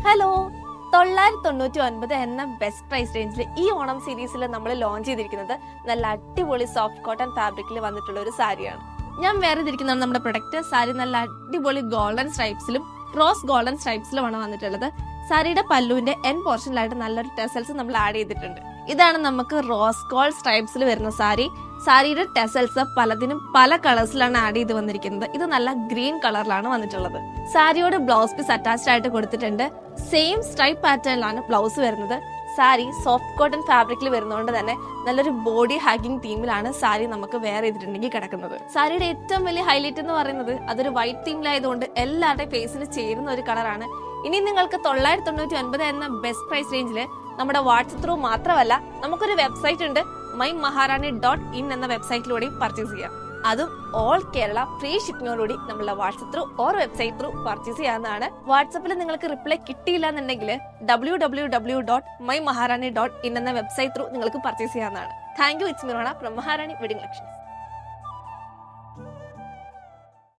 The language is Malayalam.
ഹലോ, 999 എന്ന ബെസ്റ്റ് പ്രൈസ് റേഞ്ചിൽ ഈ ഓണം സീരീസിൽ നമ്മൾ ലോഞ്ച് ചെയ്തിരിക്കുന്നത് നല്ല അടിപൊളി സോഫ്റ്റ് കോട്ടൺ ഫാബ്രിക്കിൽ വന്നിട്ടുള്ള ഒരു സാരിയാണ്. ഞാൻ വേറെ തിരിക്കുന്നതാണ് നമ്മുടെ പ്രൊഡക്റ്റ്. സാരി നല്ല അടിപൊളി ഗോൾഡൻ സ്ട്രൈപ്സിലും റോസ് ഗോൾഡൻ സ്ട്രൈപ്സിലുമാണ് വന്നിട്ടുള്ളത്. സാരിയുടെ പല്ലുവിന്റെ എൻ പോർഷനിലായിട്ട് നല്ലൊരു ടെസൽസ് നമ്മൾ ആഡ് ചെയ്തിട്ടുണ്ട്. ഇതാണ് നമുക്ക് റോസ് ഗോൾഡ് സ്ട്രൈപ്സിൽ വരുന്ന സാരി. സാരിയുടെ ടെസൽസ് പലതിനും പല കളേഴ്സിലാണ് ആഡ് ചെയ്ത് വന്നിരിക്കുന്നത്. ഇത് നല്ല ഗ്രീൻ കളറിലാണ് വന്നിട്ടുള്ളത്. സാരിയോട് ബ്ലൗസ് പീസ് അറ്റാച്ച്ഡ് ആയിട്ട് കൊടുത്തിട്ടുണ്ട്. സെയിം സ്ട്രൈപ്പ് പാറ്റേണിലാണ് ബ്ലൗസ് വരുന്നത്. സാരി സോഫ്റ്റ് കോട്ടൺ ഫാബ്രിക്കിൽ വരുന്നതുകൊണ്ട് തന്നെ നല്ലൊരു ബോഡി ഹാക്കിംഗ് തീമിലാണ് സാരി നമുക്ക് വെയർ ചെയ്തിട്ടുണ്ടെങ്കിൽ കിടക്കുന്നത്. സാരിയുടെ ഏറ്റവും വലിയ ഹൈലൈറ്റ് എന്ന് പറയുന്നത് അതൊരു വൈറ്റ് തീമിലായതുകൊണ്ട് എല്ലാവരുടെയും ഫേസിന് ചേരുന്ന ഒരു കളറാണ്. ഇനി നിങ്ങൾക്ക് 999 എന്ന ബെസ്റ്റ് പ്രൈസ് റേഞ്ചിൽ നമ്മുടെ വാട്സ്ആപ്പ് ത്രൂ മാത്രമല്ല, നമുക്കൊരു വെബ്സൈറ്റ് ഉണ്ട്, mymaharani.in എന്ന വെബ്സൈറ്റിലൂടെയും പർച്ചേസ് ചെയ്യാം. അതും ഓൾ കേരള ഫ്രീ ഷിപ്പിങ്ങോടുകൂടി നമ്മളുടെ WhatsApp through or website through purchase ചെയ്യാവുന്നതാണ്. വാട്സ്ആപ്പിൽ നിങ്ങൾക്ക് റിപ്ലൈ കിട്ടിയില്ല എന്നുണ്ടെങ്കിൽ www.mymaharani.in എന്ന വെബ്സൈറ്റ് ത്രൂ നിങ്ങൾക്ക് പർച്ചേസ് ചെയ്യാവുന്നതാണ്. Thank you. It's Mirona from Maharani wedding collections.